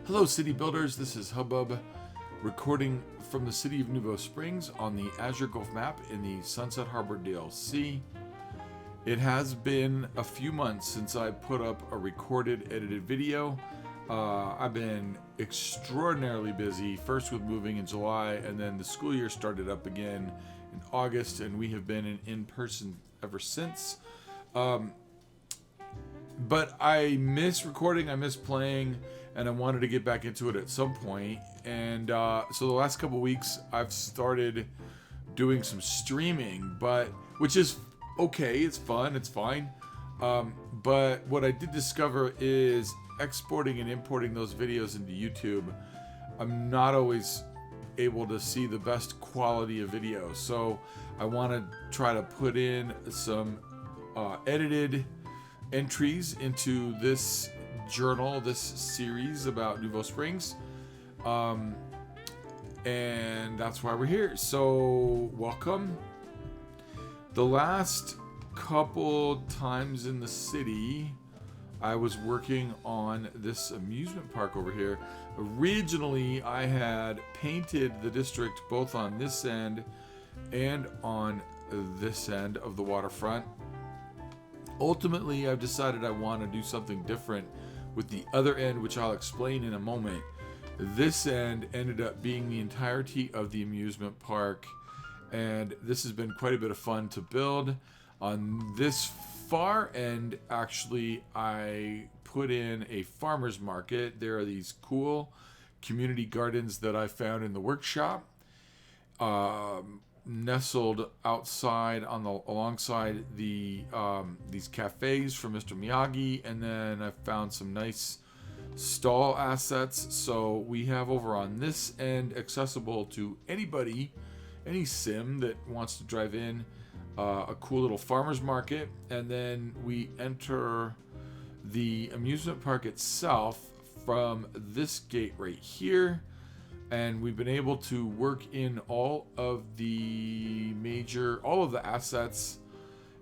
Hello city builders, this is Hubbub recording from the city of Nouveau Springs on the Azure Gulf map in the Sunset Harbor DLC. It has been a few months since I put up a recorded edited video. I've been extraordinarily busy, first with moving in July, and then the school year started up again in August, and we have been in person ever since. But I miss recording, I miss playing, and I wanted to get back into it at some point. And so the last couple weeks I've started doing some streaming, which is okay, it's fun, it's fine. But what I did discover is exporting and importing those videos into YouTube, I'm not always able to see the best quality of video. So I want to try to put in some edited entries into this journal, this series about Nouveau Springs, and that's why we're here. So welcome. The last couple times in the city I was working on this amusement park over here. Originally I had painted the district both on this end and on this end of the waterfront. Ultimately, I've decided I want to do something different with the other end, which I'll explain in a moment. This end ended up being the entirety of the amusement park, and this has been quite a bit of fun to build. On this far end, actually, I put in a farmer's market. There are these cool community gardens that I found in the workshop, nestled outside alongside the these cafes from Mr. Miyagi, and then I found some nice stall assets. So we have over on this end, accessible to anybody, any sim that wants to drive in, a cool little farmer's market, and then we enter the amusement park itself from this gate right here. And we've been able to work in all of the assets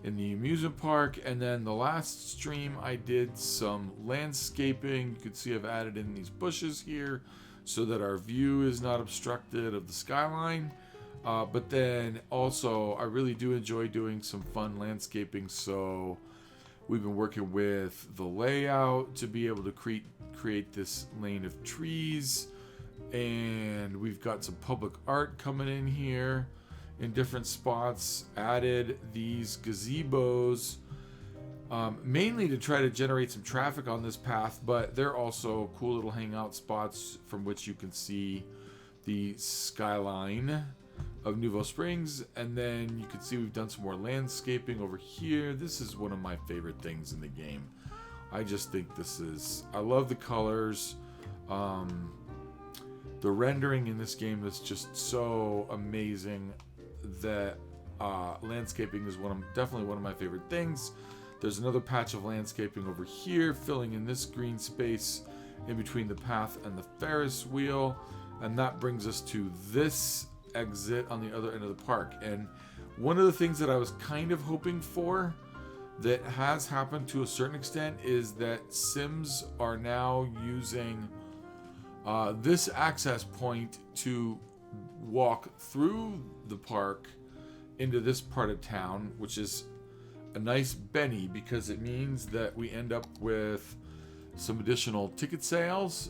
in the amusement park. And then the last stream I did some landscaping. You can see I've added in these bushes here so that our view is not obstructed of the skyline. But then also I really do enjoy doing some fun landscaping. So we've been working with the layout to be able to create this lane of trees. And we've got some public art coming in here in different spots. Added these gazebos, mainly to try to generate some traffic on this path, but they're also cool little hangout spots from which you can see the skyline of Nouveau Springs. And then you can see we've done some more landscaping over here. This is one of my favorite things in the game. I just think I love the colors. The rendering in this game is just so amazing that landscaping is definitely one of my favorite things. There's another patch of landscaping over here, filling in this green space in between the path and the Ferris wheel. And that brings us to this exit on the other end of the park. And one of the things that I was kind of hoping for that has happened to a certain extent is that Sims are now using this access point to walk through the park into this part of town, which is a nice Benny, because it means that we end up with some additional ticket sales.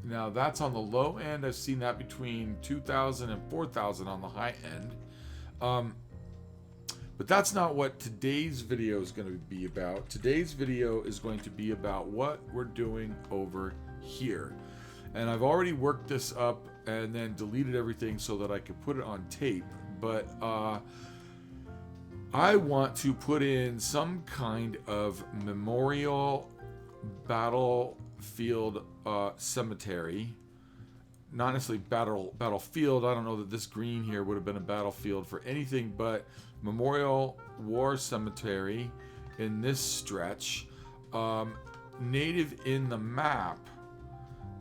Now that's on the low end. I've seen that between 2,000 and 4,000 on the high end. But that's not what today's video is going to be about. Today's video is going to be about what we're doing over here. And I've already worked this up and then deleted everything so that I could put it on tape. But I want to put in some kind of memorial battlefield cemetery. Not necessarily battlefield. I don't know that this green here would have been a battlefield for anything, but memorial war cemetery in this stretch. Native in the map,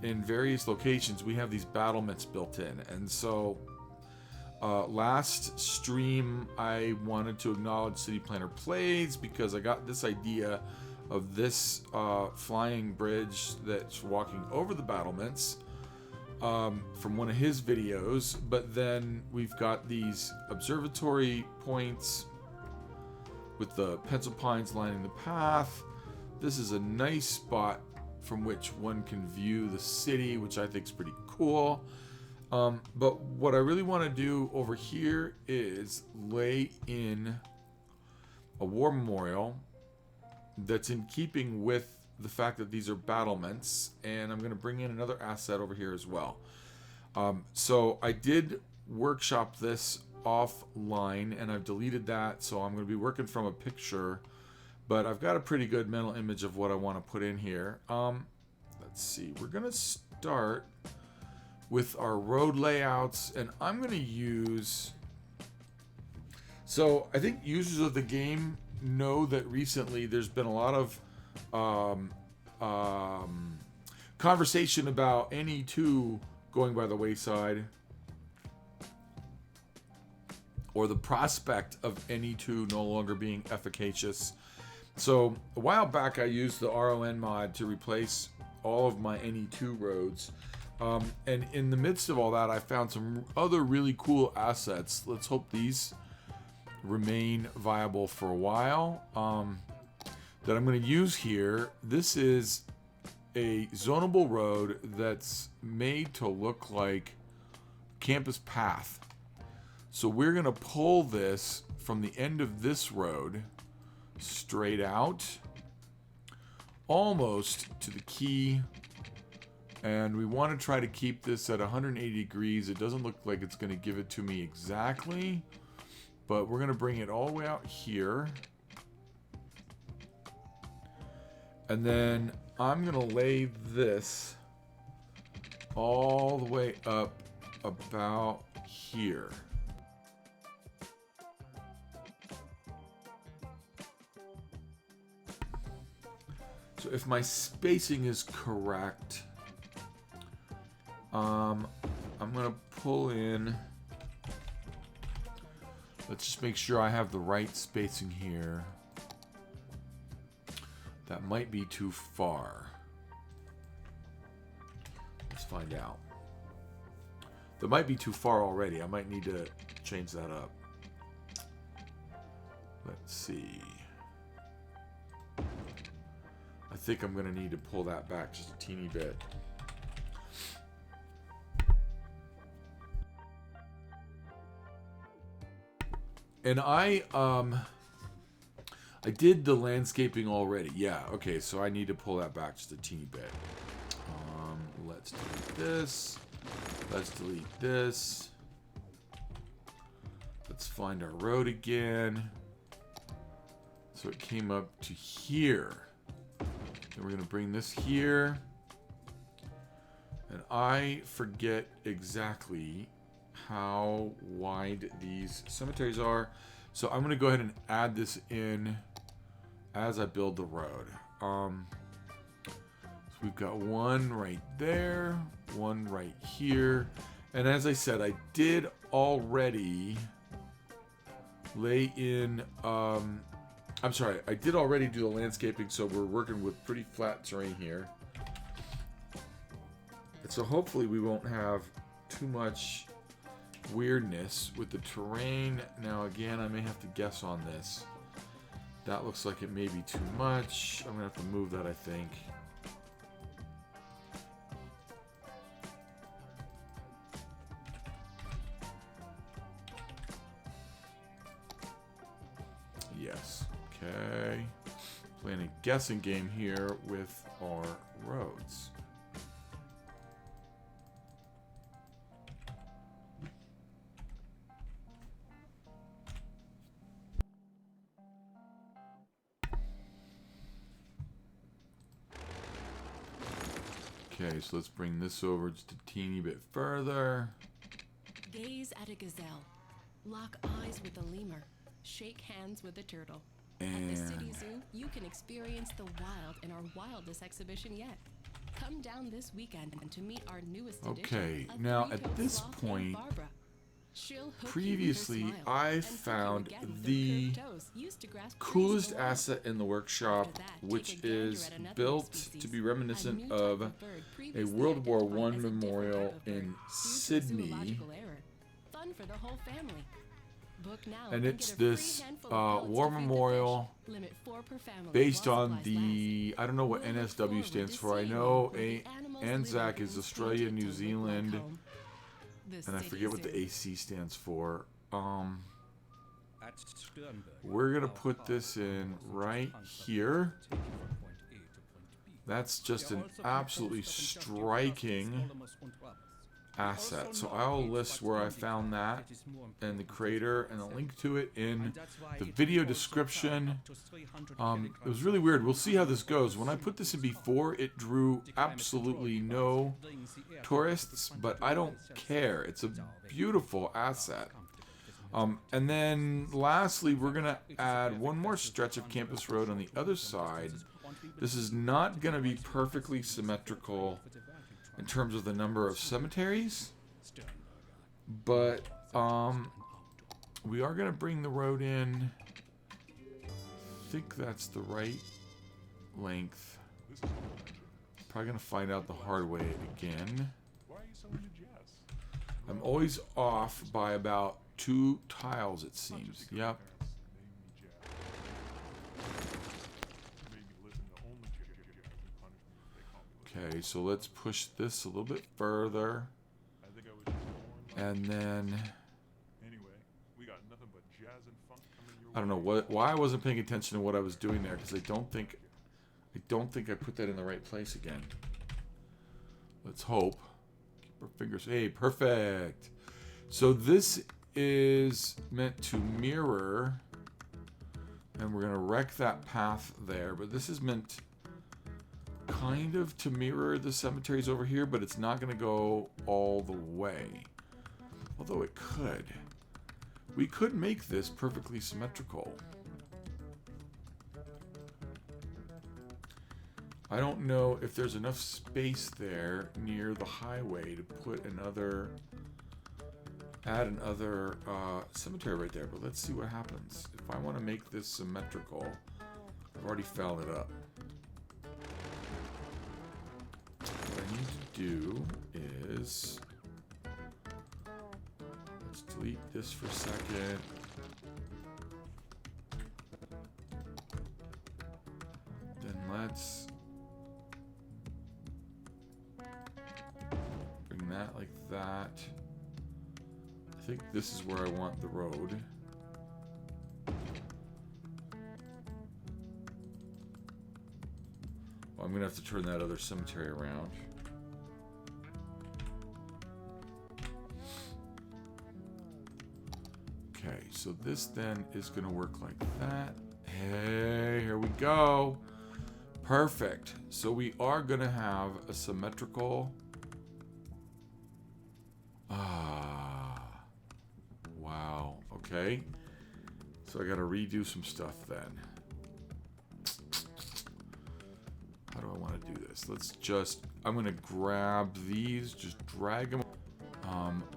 in various locations, we have these battlements built in. And so last stream I wanted to acknowledge City Planner Plays because I got this idea of this flying bridge that's walking over the battlements from one of his videos. But then we've got these observatory points with the pencil pines lining the path. This is a nice spot from which one can view the city, which I think is pretty cool. But what I really want to do over here is lay in a war memorial that's in keeping with the fact that these are battlements, and I'm going to bring in another asset over here as well. So I did workshop this offline, and I've deleted that, so I'm going to be working from a picture, but I've got a pretty good mental image of what I want to put in here. Let's see, we're going to start with our road layouts, and I'm going to use... So I think users of the game know that recently there's been a lot of conversation about NE2 going by the wayside, or the prospect of NE2 no longer being efficacious. So a while back I used the RON mod to replace all of my NE2 roads. And in the midst of all that, I found some other really cool assets. Let's hope these remain viable for a while, that I'm going to use here. This is a zonable road that's made to look like campus path. So we're going to pull this from the end of this road straight out almost to the quay, and we want to try to keep this at 180 degrees. It doesn't look like it's going to give it to me exactly, but we're going to bring it all the way out here. And then I'm going to lay this all the way up about here. So if my spacing is correct, I'm going to pull in... Let's just make sure I have the right spacing here. That might be too far. Let's find out. That might be too far already. I might need to change that up. Let's see. I think I'm going to need to pull that back just a teeny bit. And I did the landscaping already. Yeah, okay, so I need to pull that back just a teeny bit. Let's delete this. Let's delete this. Let's find our road again. So it came up to here. And we're going to bring this here. And I forget exactly how wide these cemeteries are. So I'm going to go ahead and add this in as I build the road. So we've got one right there, one right here. And as I said, I did already lay in... I'm sorry, I did already do the landscaping, so we're working with pretty flat terrain here. And so hopefully we won't have too much weirdness with the terrain. Now again, I may have to guess on this. That looks like it may be too much. I'm gonna have to move that, I think. Yes, okay. Playing a guessing game here with our roads. Okay, so let's bring this over just a teeny bit further. Gaze at a gazelle. Lock eyes with a lemur. Shake hands with a turtle. And At the City Zoo, you can experience the wild in our wildest exhibition yet. Come down this weekend to meet our newest edition. Okay, of now three-toed at this sloth named point, Barbara. She'll hook you with her previously smile I and hook you found again with her the curved toes used to grass coolest trees along. asset in the workshop, After that, which take a gander is at another built species, to be a reminiscent new type of bird a previously World War identified I as a different memorial type of bird in due to a Sydney. zoological error. Fun for the whole family. Book now And get it's a free this handful of pellets war to feed the memorial fish. Limit 4 per family based while on supplies the, I don't know what We'll look NSW forward stands to for. I seeing know where the animals ANZAC living is in Australia, painted New to look like Zealand, home. The and I city forget what the zoo. AC stands for. At Sternberg, We're gonna our put path this in was to right transfer here. take you from point A to point B. That's just There an also absolutely controls of industrial striking clusters, Olmos und Rabbes. asset. Also So know I'll it's list what where I indicates found that it is more and the important crater than and a itself. link to it in And that's why the it video can also description. carry up to 300 It kilograms was really of weird. We'll see how this fuel. goes. When I put this in before, it drew The climate absolutely control no device brings the air tourists, temperature but to I don't 22 care. It's a Celsius. beautiful asset. Comfortable with the And then lastly, we're gonna add one more stretch of campus road on the other side. This is not gonna be perfectly symmetrical in terms of the number of cemeteries, but we are gonna bring the road in. I think that's the right length. Probably gonna find out the hard way again. I'm always off by about 2 tiles, it seems. Yep. Okay, so let's push this a little bit further. And then I don't know why I wasn't paying attention to what I was doing there, because I don't think I put that in the right place again. Let's hope. Keep our fingers. Hey, perfect. So this is meant to mirror, and we're gonna wreck that path there, but this is meant kind of to mirror the cemeteries over here, but it's not gonna go all the way. Although it could. We could make this perfectly symmetrical. I don't know if there's enough space there near the highway to put add another cemetery right there, but let's see what happens. If I want to make this symmetrical, I've already fouled it up. What I need to do is, let's delete this for a second. Then let's bring that like that. I think this is where I want the road. Well, I'm gonna have to turn that other cemetery around. Okay, so this then is gonna work like that. Hey, here we go. Perfect. So we are gonna have a symmetrical. Wow. Okay. So I gotta redo some stuff then. How do I want to do this? Let's just, I'm gonna grab these, just drag them.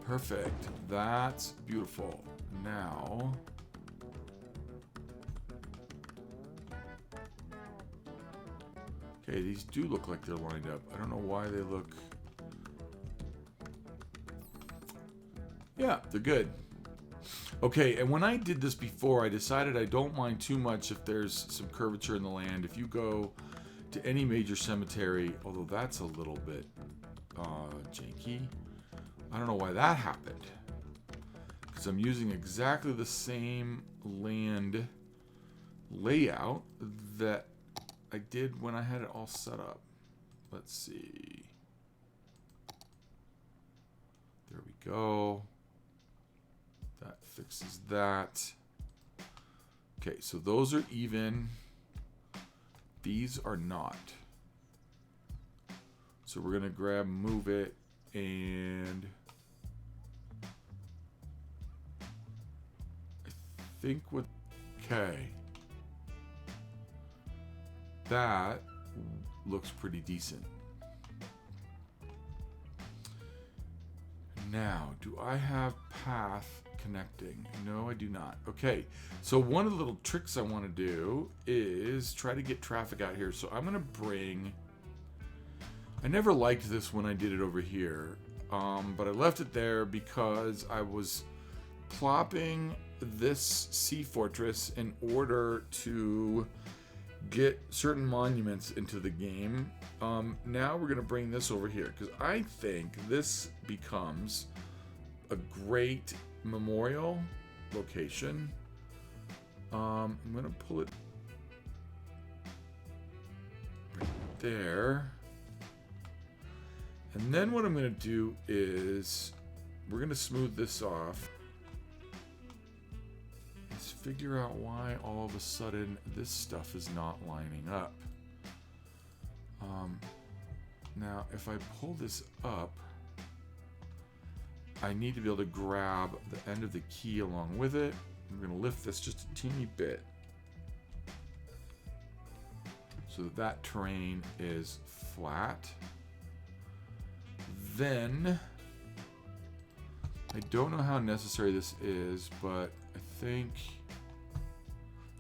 Perfect. That's beautiful. Now, okay, these do look like they're lined up. I don't know why they look. Yeah, they're good. Okay, and when I did this before, I decided I don't mind too much if there's some curvature in the land. If you go to any major cemetery, although that's a little bit janky. I don't know why that happened. Because I'm using exactly the same land layout that I did when I had it all set up. Let's see. There we go. That fixes that. Okay, so those are even. These are not. So we're gonna grab, move it, and I think what, okay. That looks pretty decent. Now, do I have path connecting. No, I do not. Okay, so one of the little tricks I want to do is try to get traffic out here. So I'm going to bring... I never liked this when I did it over here, but I left it there because I was plopping this sea fortress in order to get certain monuments into the game. Now we're going to bring this over here because I think this becomes a great memorial location. I'm going to pull it right there. And then what I'm going to do is we're going to smooth this off. Let's figure out why all of a sudden this stuff is not lining up. Now, if I pull this up, I need to be able to grab the end of the key along with it. I'm going to lift this just a teeny bit so that that terrain is flat. Then, I don't know how necessary this is, but I think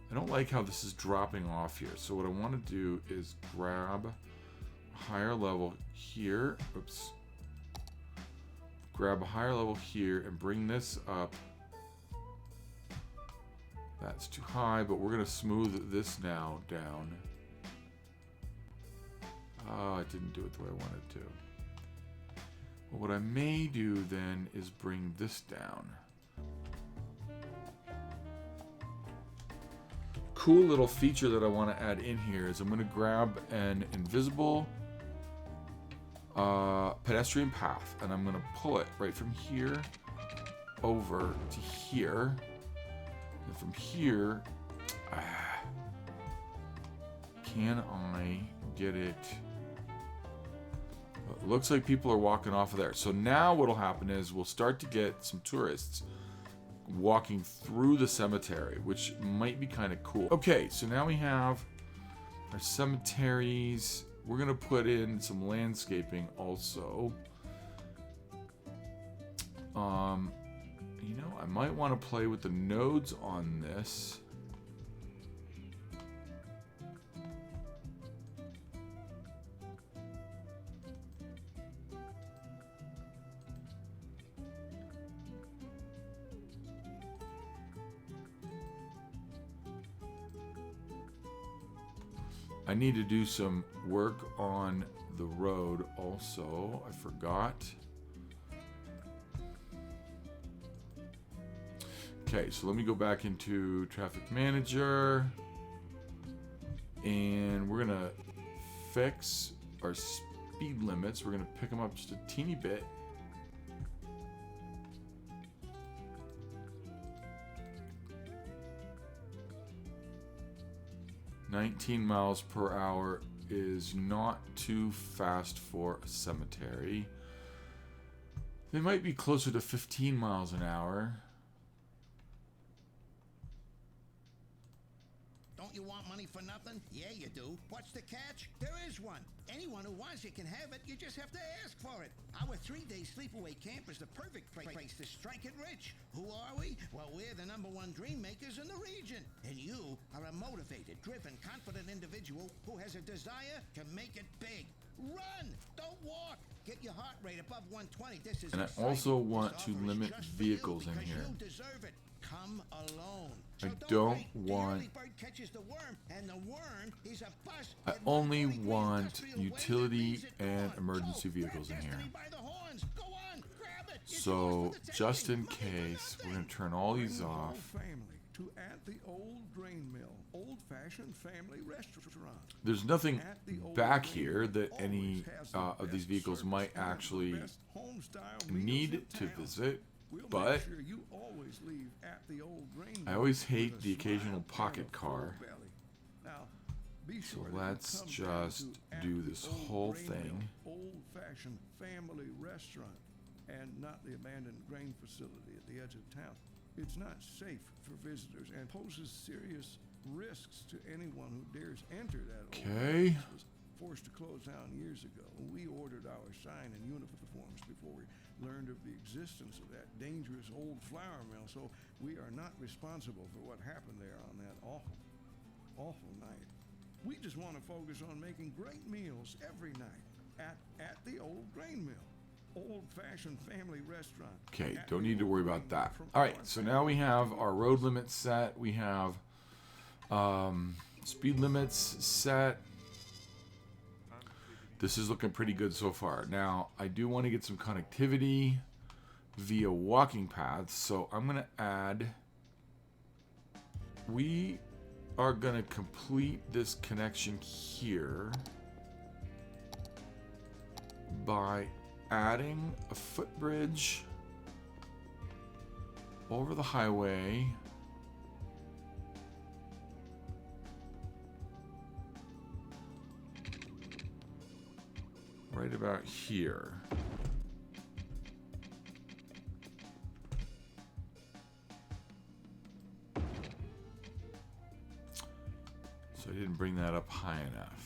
I don't like how this is dropping off here. So what I want to do is grab a higher level here. Oops. Grab a higher level here and bring this up. That's too high, but we're going to smooth this now down. Oh, I didn't do it the way I wanted to. Well, what I may do then is bring this down. Cool little feature that I want to add in here is I'm going to grab an invisible pedestrian path, and I'm going to pull it right from here over to here, and from here, can I get it? It looks like people are walking off of there. So now what'll happen is we'll start to get some tourists walking through the cemetery, which might be kind of cool. Okay, so now we have our cemeteries. We're gonna put in some landscaping also. You know, I might want to play with the nodes on this. I need to do some work on the road also. I forgot. Okay, so let me go back into Traffic Manager. And we're going to fix our speed limits. We're going to pick them up just a teeny bit. $19 miles per hour is not too fast for a cemetery. They might be closer to 15 miles an hour. Don't you want money for nothing? Yeah, you do. What's the catch? There is one. Anyone who wants it can have it. You just have to ask for it. Our 3-day sleepaway camp is the perfect place to strike it rich. Who are we? Well, we're the #1 dream makers in the region. And you are a motivated, driven, confident individual who has a desire to make it big. Run! Don't walk! Get your heart rate above 120. This is And I exciting. also want This to offer is limit just for vehicles you in because here. You deserve it. Come alone. I So don't wait. The want- early bird catches the worm, and the worm is a bus. I at only 143 want Industrial Way utility that leads it and north. emergency Go, vehicles grab in here. Destiny by the horns. Go on, grab it. It's So, yours for the just taking. in Money for case, we're nothing. going to turn all these Bring the whole off. family to At the Old Grain Mill, old-fashioned family restaurant. There's nothing At the Old back Grain here Mill that always any has the of these best vehicles service might and the actually best home-style meals need in to town. visit. We'll But make sure you always leave At the Old Grain I Mill always with hate a the occasional smile and pocket a full car. belly. Now, be So sure that you let's come down just to At do the this Old whole Grain thing. Mill, old-fashioned family restaurant, and not the abandoned grain facility at the edge of town. It's not safe for visitors and poses serious risks to anyone who dares enter that old Okay. place. forced to close down years ago. We ordered our sign and uniforms before we learned of the existence of that dangerous old flour mill, so we are not responsible for what happened there on that awful night. We just want to focus on making great meals every night at the old grain mill. Old-fashioned family restaurant. Okay, don't need to worry about that. All right, so now we have our road limits set. We have speed limits set. This is looking pretty good so far. Now, I do want to get some connectivity via walking paths, so I'm going to add... We are going to complete this connection here by adding a footbridge over the highway right about here. So I didn't bring that up high enough.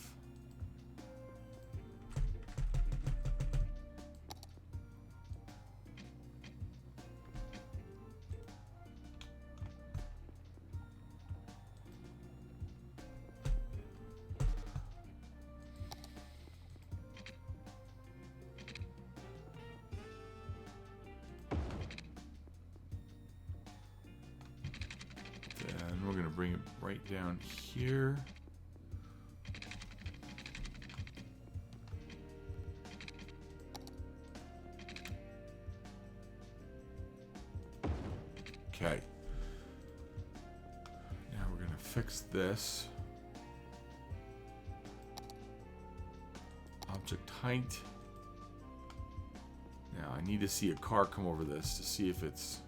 We're going to bring it right down here. Okay. Now we're going to fix this. Object height. Now I need to see a car come over this to see if it's...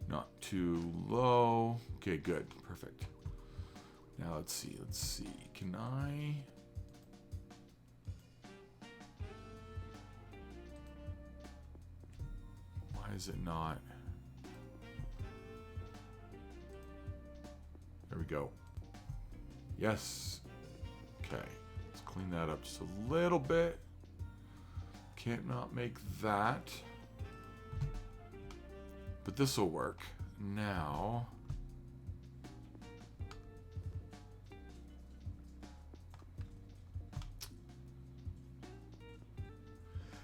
not too low. Okay, good. Perfect. Now let's see. Can I... Why is it not? There we go. Yes. Okay. Let's clean that up just a little bit. Can't not make that. But this will work. Now,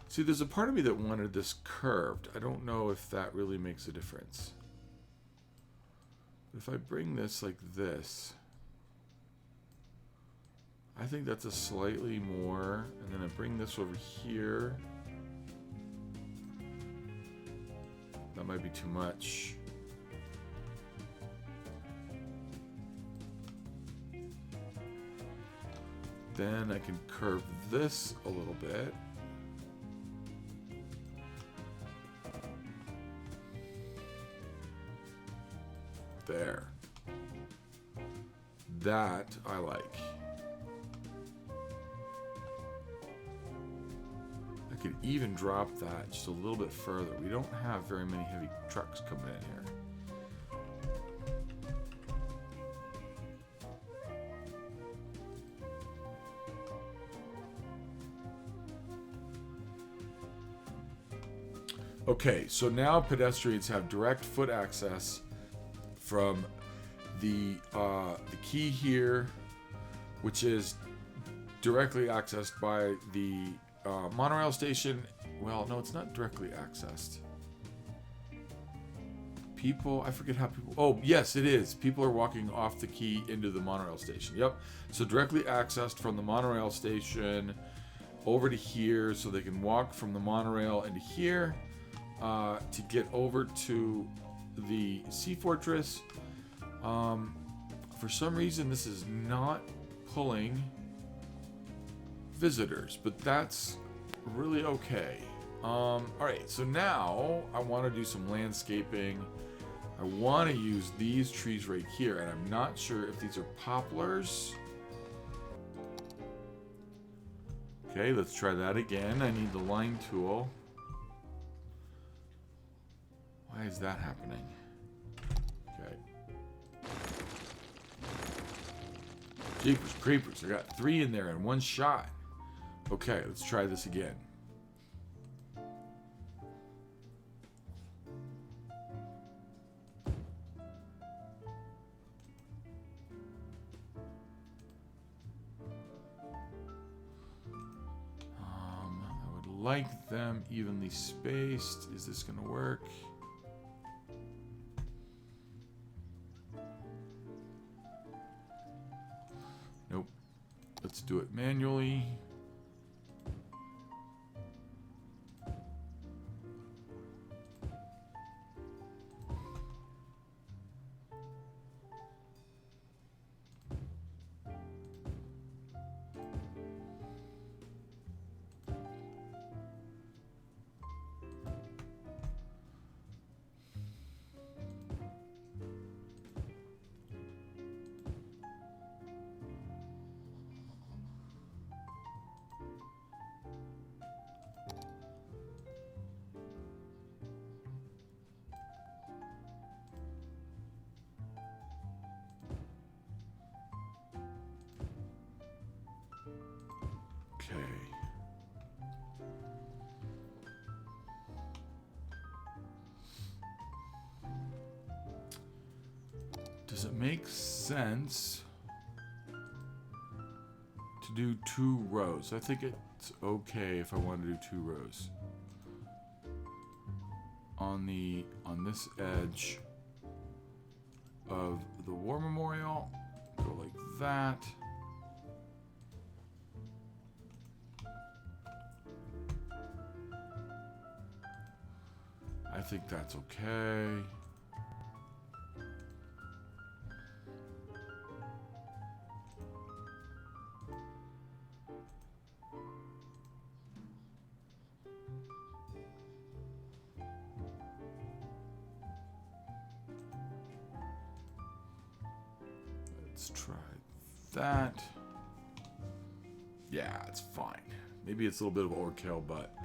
see, there's a part of me that wanted this curved. I don't know if that really makes a difference. But if I bring this like this, I think that's a slightly more, and then I bring this over here. That might be too much. Then I can curve this a little bit. There. That I like. I could even drop that just a little bit further. We don't have very many heavy trucks coming in here. Okay, so now pedestrians have direct foot access from the quay here, which is directly accessed by the monorail station. Well, no, it's not directly accessed. People, I forget how people... Oh, yes, it is. People are walking off the quay into the monorail station. Yep. So directly accessed from the monorail station over to here, so they can walk from the monorail into here to get over to the Sea Fortress. For some reason, this is not pulling visitors, but that's really okay. All right, so now I want to do some landscaping. I want to use these trees right here, and I'm not sure if these are poplars. Okay, let's try that again. I need the line tool. Why is that happening? Okay. Jeepers creepers. I got 3 in there in one shot. Okay, let's try this again. I would like them evenly spaced. Is this going to work? Nope. Let's do it manually. Does it make sense to do 2 rows? I think it's okay if I want to do 2 rows. On this edge of the war memorial, go like that. I think that's okay. Let's try that. Yeah, it's fine. Maybe it's a little bit of overkill, but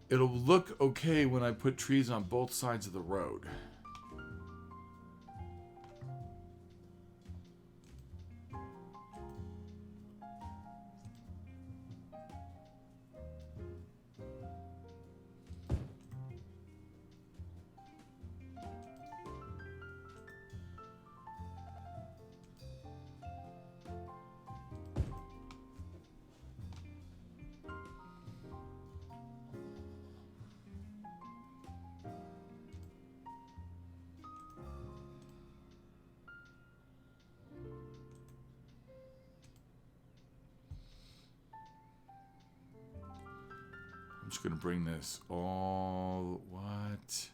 it'll look okay when I put trees on both sides of the road. I'm just going to bring this all... What?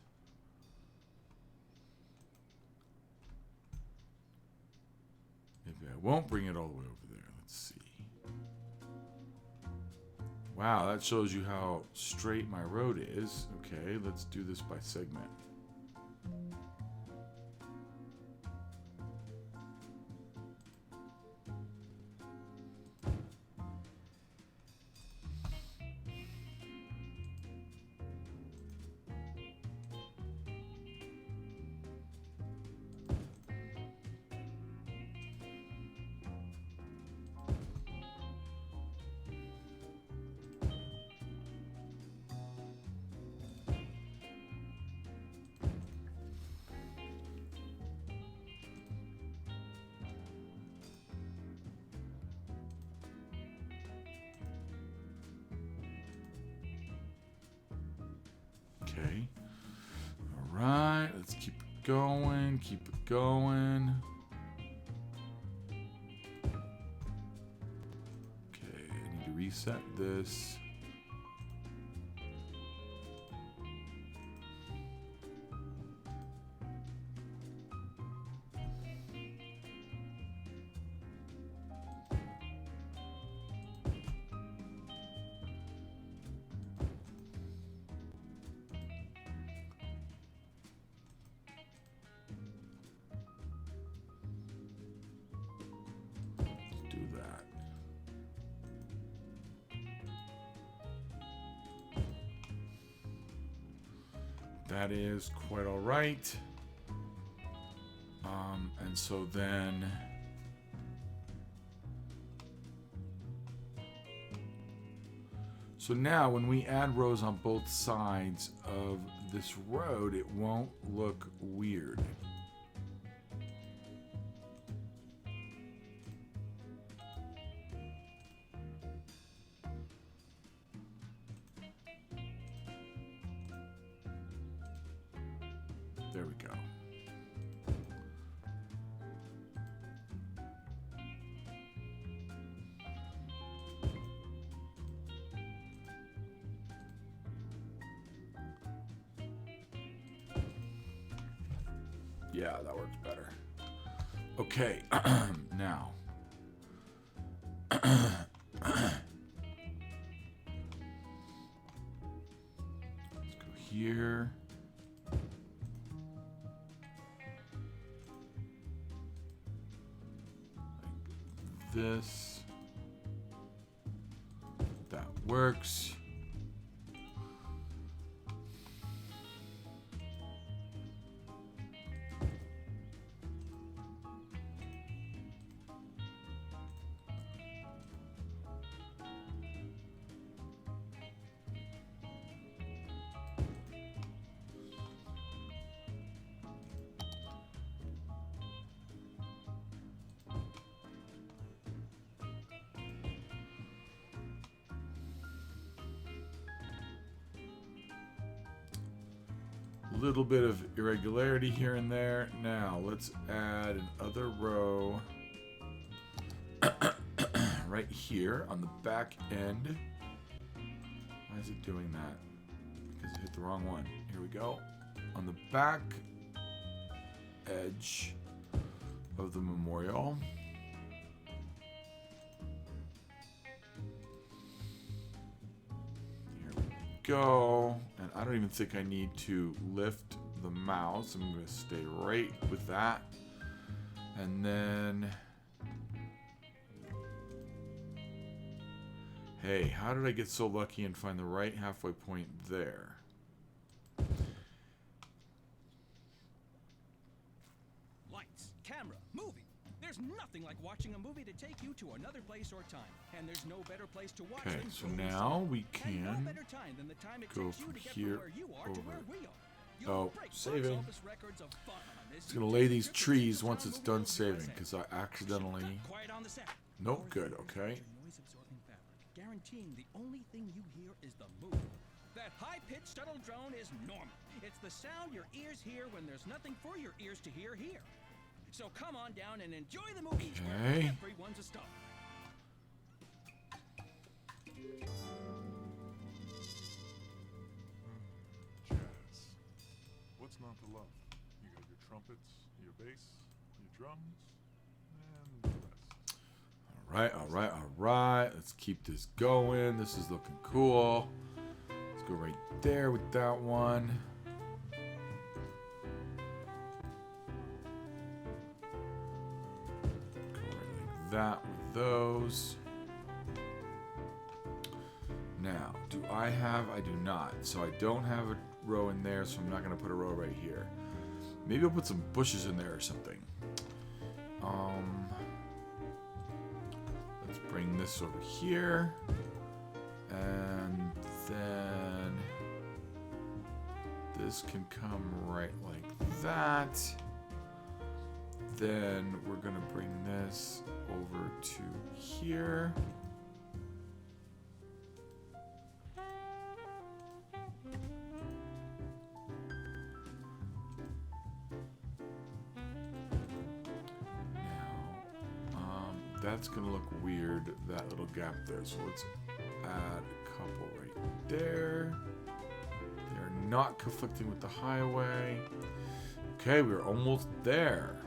Maybe I won't bring it all the way over there. Let's see. Wow, that shows you how straight my road is. Okay, let's do this by segment. Okay. All right. Let's keep it going. Keep it going. Okay. I need to reset this. Do that. That is quite all right. And so then So now when we add rows on both sides of this road, it won't look weird. There we go. Yeah, that works better. Okay, now. Let's go here. Like this. That works. Little bit of irregularity here and there. Now let's add another row right here on the back end. Why is it doing that? Because it hit the wrong one. Here we go. On the back edge of the memorial. Here we go. And I don't even think I need to lift the mouse. I'm going to stay right with that. And then... Hey, how did I get so lucky and find the right halfway point there? Lights, camera, movie. There's nothing like watching a movie to take you to another place or time. And there's no better place to watch Okay, than so film now we and no can better time than the time it go takes you from to get here from where you are to where over. we are. Oh, You'll break box saving. office records of fun on this It's going to lay these trip to trees Superstar once it's Movie done World saving USA. because I accidentally... Quiet on the set. Nope, good, okay. Noise-absorbing fabric, guaranteeing the only thing you hear is the movement. That high-pitched shuttle drone is normal. It's the sound your ears hear when there's nothing for your ears to hear here. So come on down and enjoy the movies where Okay. everyone's a star. Jazz. What's not to love? You got your trumpets, your bass, your drums, and the rest. All right. Let's keep this going. This is looking cool. Let's go right there with that one. Go right like that with those. Now, do I have? I do not. So I don't have a row in there, so I'm not going to put a row right here. Maybe I'll put some bushes in there or something. Let's bring this over here. And then this can come right like that. Then we're going to bring this over to here. That's gonna look weird, that little gap there. So let's add a couple right there. They're not conflicting with the highway. Okay, we're almost there.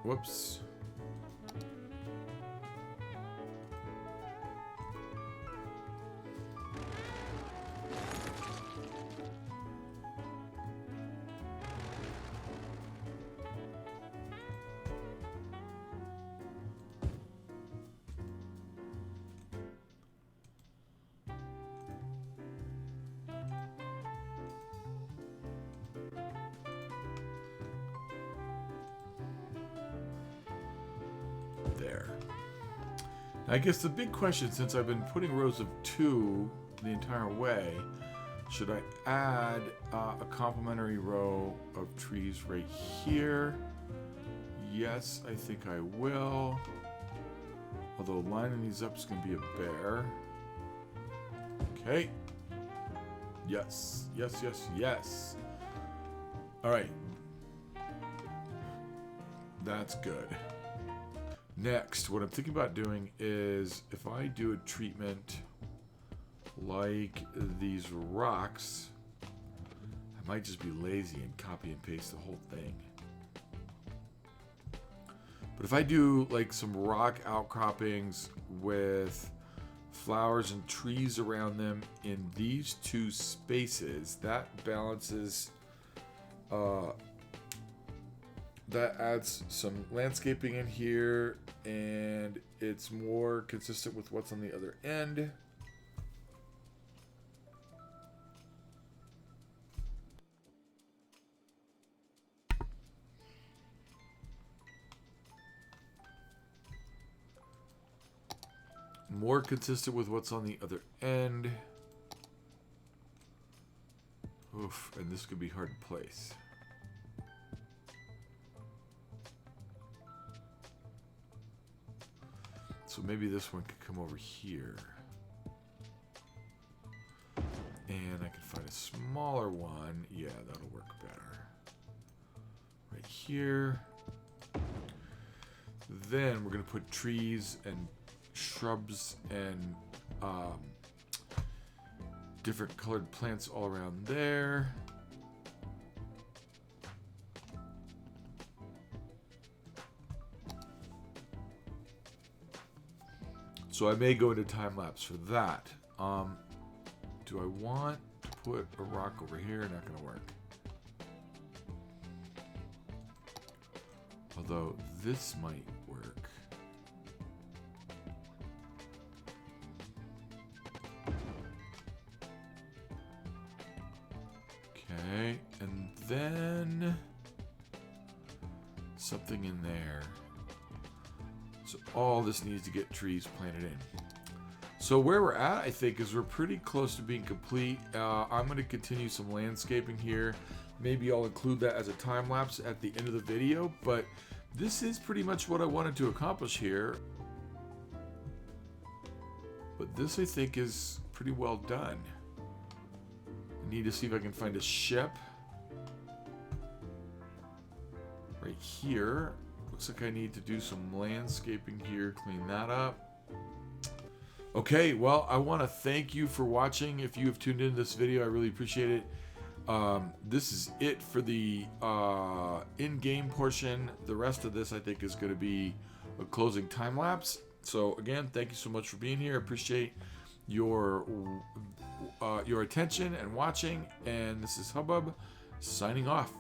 Whoops. There. I guess the big question, since I've been putting rows of 2 the entire way, should I add a complementary row of trees right here? Yes, I think I will. Although lining these up is going to be a bear. Okay. Yes, yes, yes, yes. All right. That's good. Next, what I'm thinking about doing is if I do a treatment like these rocks, I might just be lazy and copy and paste the whole thing. But if I do like some rock outcroppings with flowers and trees around them in these 2 spaces, that balances, that adds some landscaping in here, and it's more consistent with what's on the other end. More consistent with what's on the other end. Oof, and this could be hard to place. So maybe this one could come over here. And I can find a smaller one. Yeah, that'll work better. Right here. Then we're going to put trees and shrubs and different colored plants all around there. So I may go into time lapse for that. Do I want to put a rock over here? Not going to work. Although this might work. Okay, and then something in there. So all this needs to get trees planted in. So where we're at, I think, is we're pretty close to being complete. I'm going to continue some landscaping here. Maybe I'll include that as a time lapse at the end of the video, but this is pretty much what I wanted to accomplish here. But this, I think, is pretty well done. I need to see if I can find a ship right here. Looks like I need to do some landscaping here, clean that up. Okay, well, I want to thank you for watching. If you have tuned into this video, I really appreciate it. This is it for the in-game portion. The rest of this, I think, is going to be a closing time lapse. So again, thank you so much for being here. I appreciate your attention and watching. And this is Hubbub signing off.